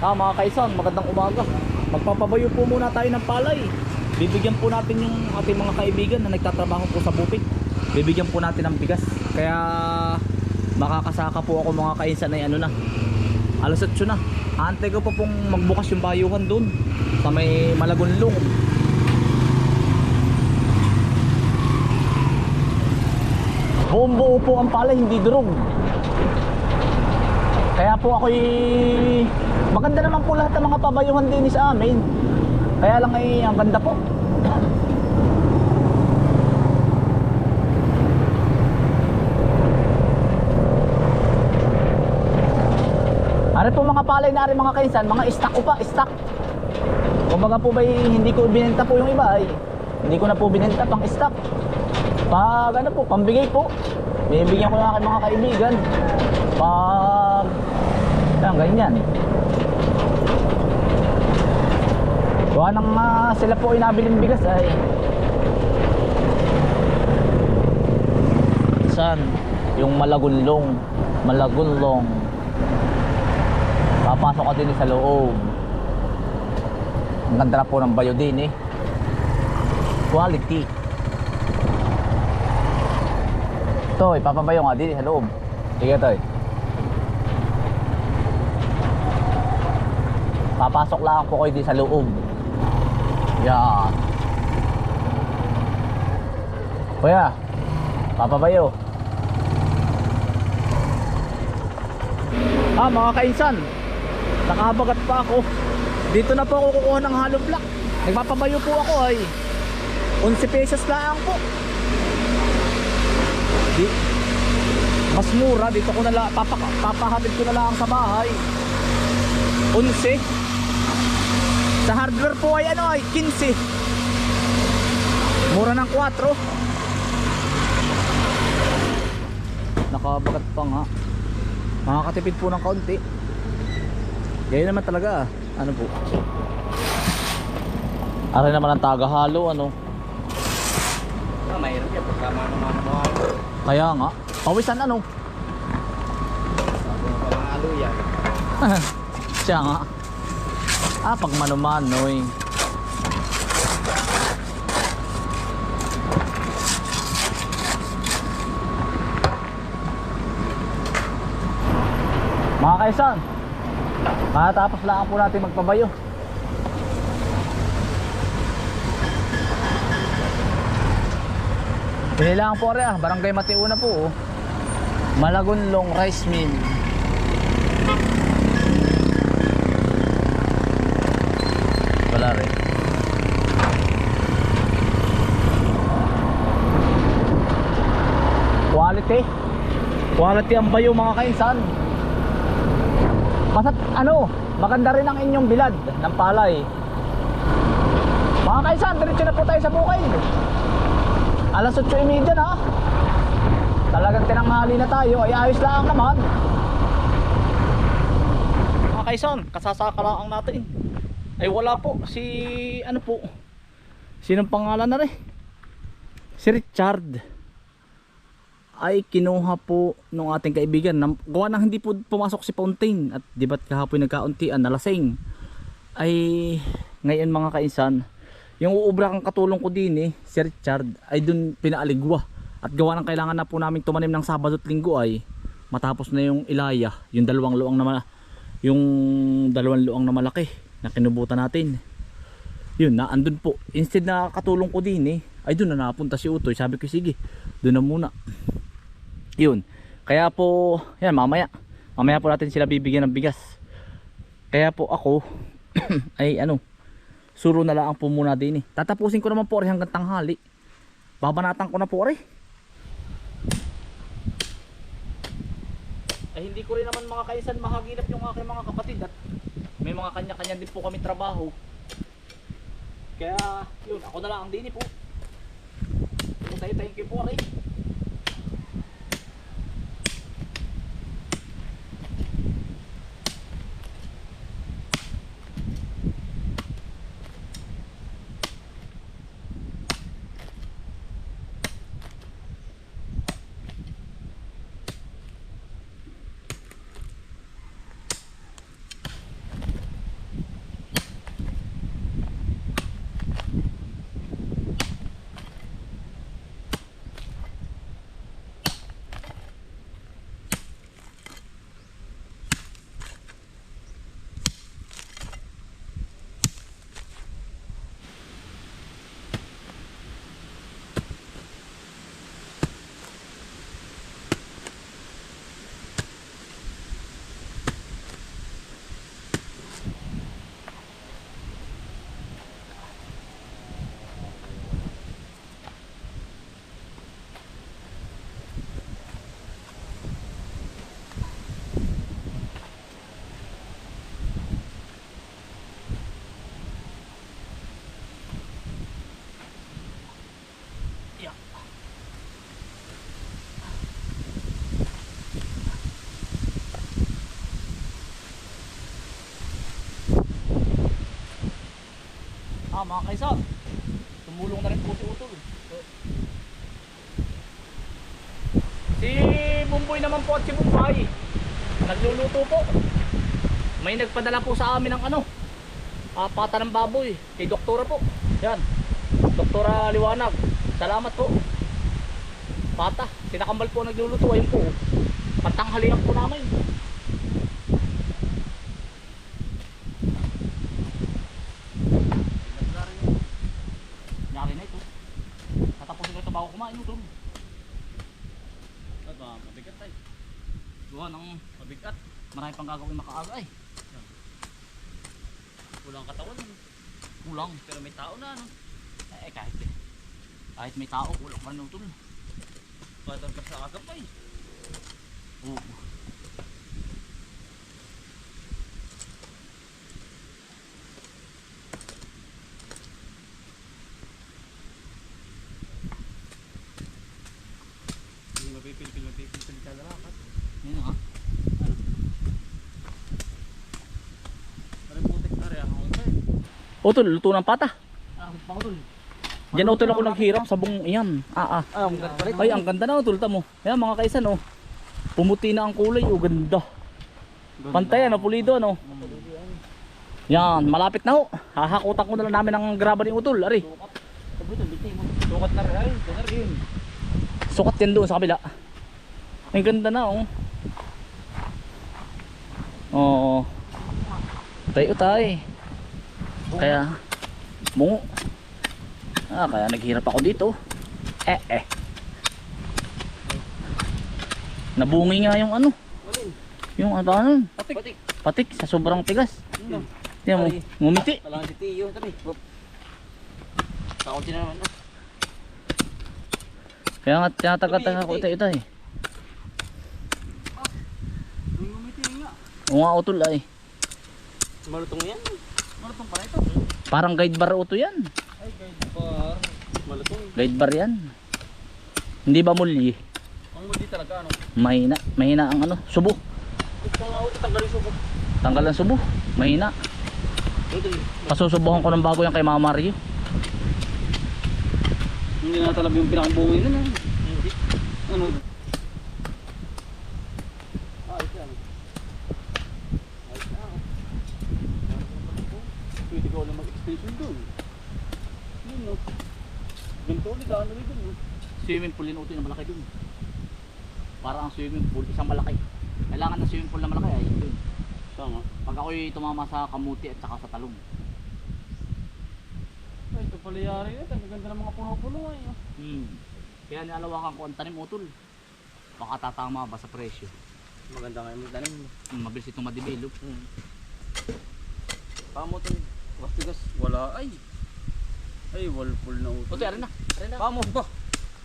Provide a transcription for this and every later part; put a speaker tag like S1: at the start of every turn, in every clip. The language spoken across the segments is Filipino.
S1: Mga kaisan, magandang umaga. Magpapabayo po muna tayo ng palay. Bibigyan po natin yung ating mga kaibigan na nagtatrabaho po sa bukid. Bibigyan po natin ng bigas. Kaya makakasaka po ako mga kaisan ay ano na, alas 8 na. Aantay ko po pong magbukas yung bayuhan doon sa may Malagunlong. Buong buo po ang palay, hindi durog. Kaya po ako'y maganda naman po lahat ng mga pabayuhan din sa amin. Kaya lang ay ang ganda po. Ano po mga palay na rin mga kainsan, mga stock ko pa, stock. Kumbaga po ba hindi ko binenta po yung iba ay hindi ko na po binenta pang stock. Pag ano po, pambigay po. Bibigyan ko na aking mga kaibigan. Pag yan, ganyan. Kuha nang sila po ay nabiling bigas ay saan? Yung Malagunlong. Malagunlong. Papasok ka din sa loob. Ang ganda po ng bayo din eh. Quality. Ito, ipapabayo nga din sa loob. Sige ito eh. Papasok lang po kayo din sa loob. Yan. Kuya, papabayo. Mga kainsan, nakabagat pa ako. Dito na po ako kukuha ng hollow block. Nagpapabayo po ako ay 11 pesos lang po. Mas mura dito ko na lang papahatid ko na lang sa bahay. 11. Sa hardware po ay ano ay 15. Mura ng 4. Nakabagat pa nga. Makakatipid po ng kaunti. Ganyan naman talaga. Ano po? Aray naman ang tagahalo ano.
S2: Mahirap yan pagkama naman mo.
S1: Kaya nga. Pawisan ano?
S2: Sabi mo palang alo yan.
S1: Siya nga. Pag mano-manoy. Mga kaisan, matapos lang po natin magpabayo. Pinilang po rin Barangay Matiuna po Malagunlong Rice Mill. Wala rin. Quality ang bayo mga kainsan. Basta ano, maganda rin ang inyong bilad ng palay. Mga kainsan, diretso na po tayo sa bukid. Alas 8:30 na. Talagang tinanghali na tayo. Ay ayos lang naman. Mga kainsan, kasasaka lang natin. Ay wala po. Si ano po, sinong pangalan na rin? Si Richard. Ay kinuha po nung ating kaibigan. Gawa nang hindi po pumasok si Fountain. At di ba't kahapon nagkauntian na lasing. Ay ngayon mga kainsan, yung uubra kang katulong ko din si Richard ay dun pinaaligwa. At gawa ng kailangan na po namin tumanim ng Sabado at Linggo ay matapos na yung ilaya, yung dalawang luang na malaki na kinubutan natin. Yun na andun po. Instead na katulong ko din ay dun na napunta si Utoy. Sabi ko sige, dun na muna. Yun. Kaya po, yan mamaya po natin sila bibigyan ng bigas. Kaya po ako ay ano, suro na lang po muna din Tatapusin ko naman po hanggang tanghali. Babanatan ko na po ay hindi ko rin naman mga kaisan mahagilap yung aking mga kapatid at may mga kanya-kanya din po kami trabaho. Kaya yun, ako na lang ang din po. Thank you po Mga kaisa, tumulong na rin po si Utol. Si Bumboy naman po at si Bumbay, nagluluto po. May nagpadala po sa amin ng ano, pata ng baboy kay doktora po. Yan, Doktora Liwanag, salamat po. Pata, sinakambal po nagluluto. Ayun po, pantanghalian po namin. Nyari na ito. Tatapusin ko ito bago kumain ito.
S2: Mabigat tayo.
S1: Gawa ng mabigat. Marami pang gagawin makaaga ay.
S2: Kulang katawan.
S1: Kulang.
S2: Pero may tao na ano.
S1: Kahit may tao, kulang pa rin utol.
S2: Patang ka sa agap ay.
S1: Oo.
S2: Hindi mapipil ka lalakas.
S1: Yun ha.
S2: Parang putik na rin ako tayo.
S1: Utol, luto ng pata.
S2: Pangutol.
S1: Diyan utol ako naghirap sa bung iyan.
S2: Ang ganda pala.
S1: Ay, ang ganda na utol tamo. Ayan mga kaisan oh. Pumuti na ang kulay, oh ganda. Pantay ano, pulido ano. Yan, malapit na ho. Hahakutan ko na lang namin ang graba ni Utol, ari.
S2: Sukat na rin ay. Ito na rin.
S1: Sukat yan doon sa kabila. Ang ganda na oh. Oo. Tayo tay. Kaya bungo. Kaya naghirap ako dito. Nabungi nga yung ano. Yung ano?
S2: Patik.
S1: Patik sa sobrang tigas. Yan mo, ngumiti.
S2: Talangan si Tiyo. Tabi. Kaunti na naman.
S1: Kaya nga tinataga-taga ko ito eh.
S2: Ngumiti nga.
S1: Oo nga Utol ay.
S2: Malutong yan. Malutong pala ito.
S1: Parang guide bar uto yan.
S2: Ay, guide bar. Malutong.
S1: Guide bar yan. Hindi ba mulyi?
S2: Ang muli talaga ano.
S1: Mahina ang ano, subo.
S2: Tanggalin subo.
S1: Tanggal ang subo. Mahina. Pasusubukan ko ng bago yan kay Mama Mario.
S2: Hindi na talab yung pinakabungin nun. Hindi. Ano? Ayos yan. Ayos na. Pwede ka ulit mag-extension dun. Yun no. Ganito ulit ano rin dun no.
S1: Swimming pool din uto na malaki dun. Parang ang swimming pool, isang malaki. Kailangan ng swimming pool na malaki ay yun.
S2: Tama.
S1: Pag ako'y tumama sa kamuti at saka sa talong.
S2: Ay, ito pala yari ito. Ang ganda ng mga puno-puno ay.
S1: Kaya nialawakan ko ang tanim utol. Baka tatama ba sa presyo.
S2: Maganda nga yung magdanim.
S1: Mabilis itong ma-develop.
S2: Pamo ito. Wastigas. Wala ay. Ay, walpul na uto.
S1: Utoy, arin na.
S2: Pamo ba?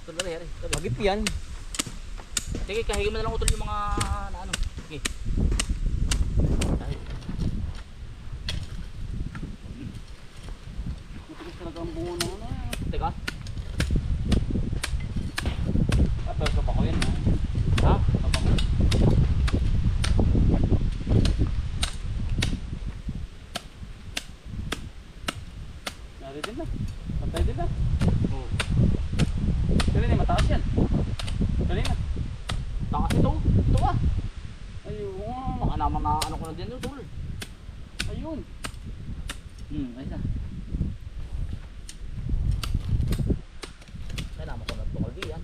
S1: Utol, ari.
S2: Magip yan.
S1: Sige, kahigin mo na lang utol yung mga na ano. Sige.
S2: Matigas talaga ang bungo na ano.
S1: Teka.
S2: Pero sa pako yan ha.
S1: Ha?
S2: Sa pako. Nari din na. Pantay din na.
S1: Oo.
S2: Dali na, mataas yan. Dali na.
S1: Takas ito. Ito ah.
S2: Ayun.
S1: Baka naman na ano ko na din utol.
S2: Ayun.
S1: Ayos na. Kaya naman ko na tukal diyan.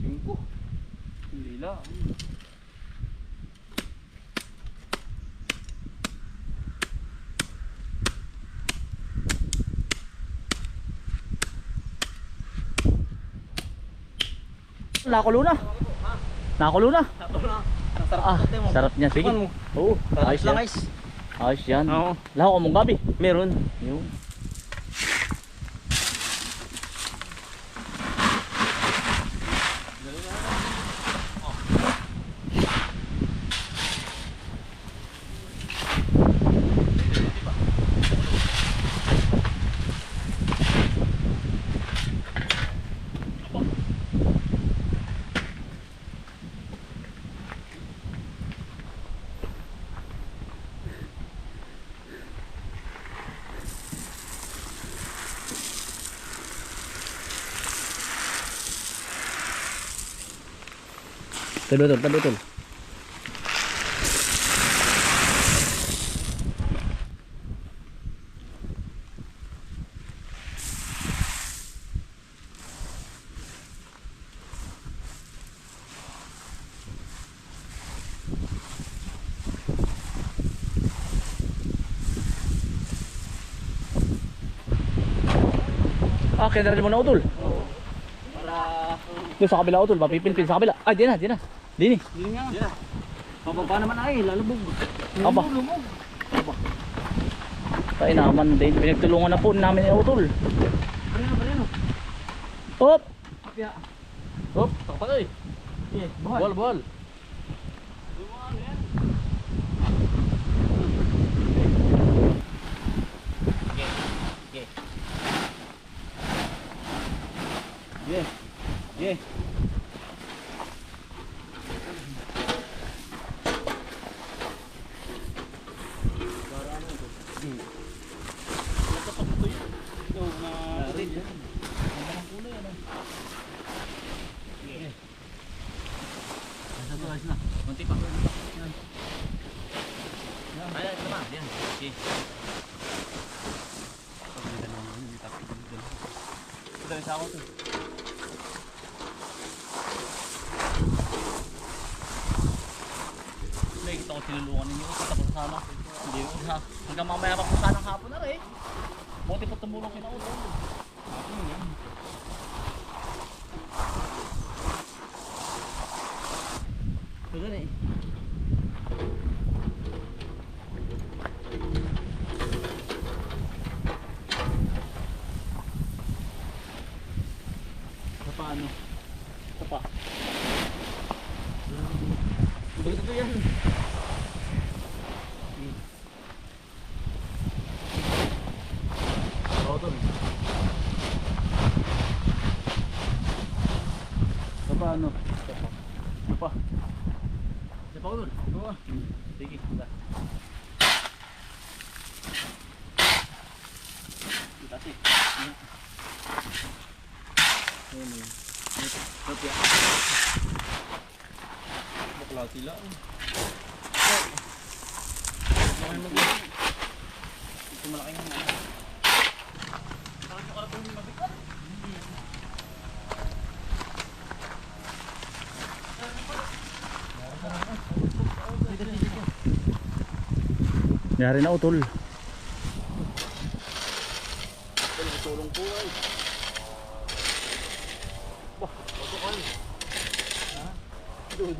S2: 5. Hindi lang.
S1: Nakulo na. Nakulo na.
S2: Ang sarap ate mo.
S1: Sarap niya. Sige.
S2: Tikman mo.
S1: Oo. Ayos
S2: lang
S1: yan.
S2: guys.
S1: Ayos yan.
S2: Oo.
S1: Laho mong gabi.
S2: Meron.
S1: Yun. Tabi utol, tabi utol. Ah, kaya mo na utol.
S2: Para...
S1: Doon sa kabila utol, mapipinpin sa kabila. Ah, di na. Dini.
S2: Hindi nga. Yeah. Pababa naman ay, lalubog.
S1: Aba.
S2: Lumog.
S1: Kaya naman din, pinagtulungan na po namin yung utol.
S2: Barino.
S1: Hop!
S2: Kapya.
S1: Hop! Takpag eh.
S2: Buhal.
S1: Buhal.
S2: Lumaan yan. Yeah.
S1: Kunti pa. Ay, ito na. Yan. Okay. Ito isa ako to. Ito ko tinulungan ninyo. Ito ko sana. Hindi ko sa. Hanggang mamaya pa po sana hapon na rin. Buti po tumulong kinaulo. Ito na eh. Sa paano? Sa pa. Ito yan.
S2: Sa paano?
S1: Apa? Siapa ulun? Dua. Sige, kita. Kita sih. Ini. Ito ya.
S2: Bakla sila.
S1: Ito malaking ano. Parang nakaratong yung mabigat. Yari na utol.
S2: Tulong po ay. Bah, patukan. Ha? Doon.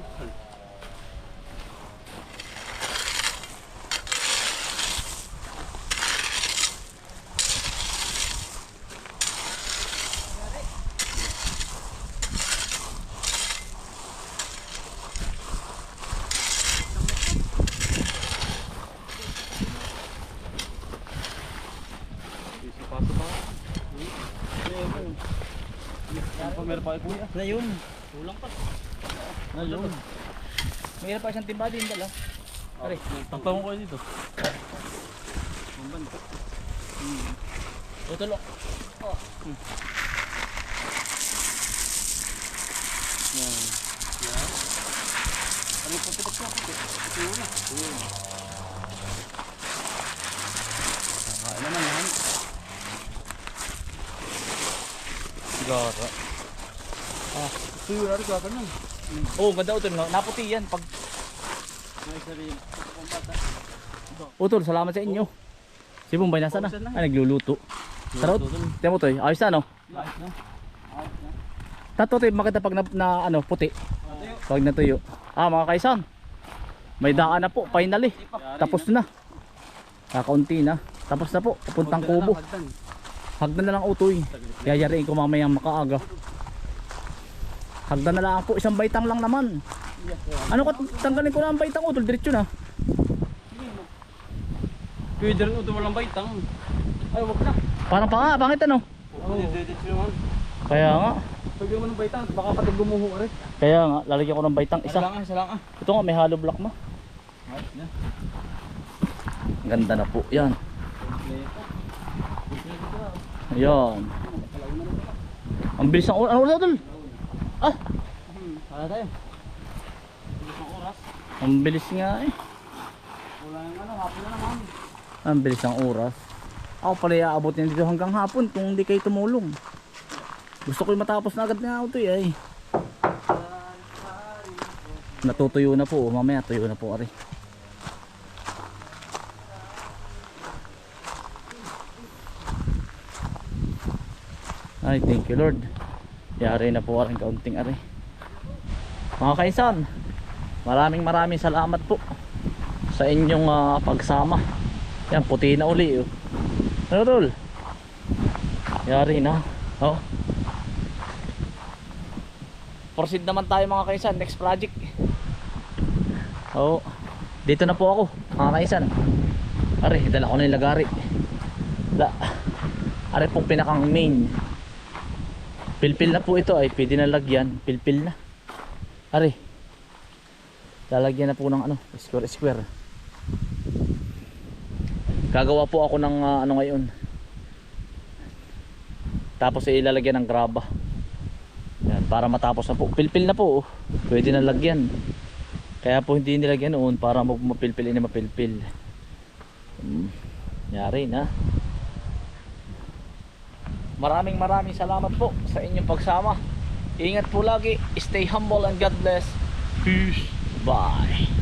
S2: Meron pa kay kuya.
S1: Na yun. Kulang pa.
S2: Na yun.
S1: Mayroon pa isang timba din dala. Pare,
S2: Tampang ko dito. Mamban.
S1: utol. Oh.
S2: Yan. Ano pa ito pa ito? Ito na. Kakain naman yan.
S1: Sigara.
S2: Ito yun, ano ka nun?
S1: Oh, ganda utol. Naputi yan pag
S2: May sarili. Pampata.
S1: utol, salamat sa inyo. Si Bombay nasa na?
S2: Pausan na.
S1: Ay, nagluluto. Tara, tiyan mo to eh. Ayos na, no?
S2: Ayos na. Ayos na.
S1: Tato to makita pag na ano, puti. Pag natuyo. Ah, mga kaisan. May daan na po, finally. Tapos na. Kakaunti na. Tapos na po, papuntang kubo. Hagdan na lang utoy. Yayariin ko mamayang makaaga. Hagdan na lang po, isang baitang lang naman. Ano ka, tanggalin ko na ang baitang utol, diretso na.
S2: Pwede rin ito walang baitang. Ay, wag na.
S1: Parang pangit ano?
S2: Oo, dito naman.
S1: Kaya nga.
S2: Pwede mo ng baitang, baka pati gumuho ka rin.
S1: Kaya nga, lalagyan ko ng baitang isa.
S2: Isa lang ah.
S1: Ito nga, may hollow block mo.
S2: Ayos na.
S1: Ganda na po, yan. Ayan. Ang bilis ng ano tol? Ah,
S2: Para tayo.
S1: Ang bilis nga eh.
S2: Wala yung ano, hapon na naman.
S1: Ang bilis ng oras. Ako pala iaabot yan dito hanggang hapon kung hindi kayo tumulong. Gusto ko yung matapos na agad nga ito eh. Natutuyo na po. Mamaya tuyo na po ari. Ay, thank you Lord. Yari na po aring kaunting ari. Mga kaisan, maraming salamat po sa inyong pagsama. Yan, puti na uli. Ano tol? Yari na. Oh. Proceed naman tayo mga kaisan, next project. Oh. Dito na po ako mga kaisan. Ari, dala ko na yung lagari. Ari pong pinakang main. Pilpil na po ito ay pwede na lagyan. Pilpil na. Ari. Lalagyan na po ng ano, square. Gagawa po ako ng ano ngayon. Tapos ilalagyan ng graba. Yan, para matapos na po. Pilpil na po. Pwede na lagyan. Kaya po hindi nilagyan noon para mapilpil na mapilpil. Yari na. Maraming salamat po sa inyong pagsama. Ingat po lagi. Stay humble and God bless. Peace. Bye.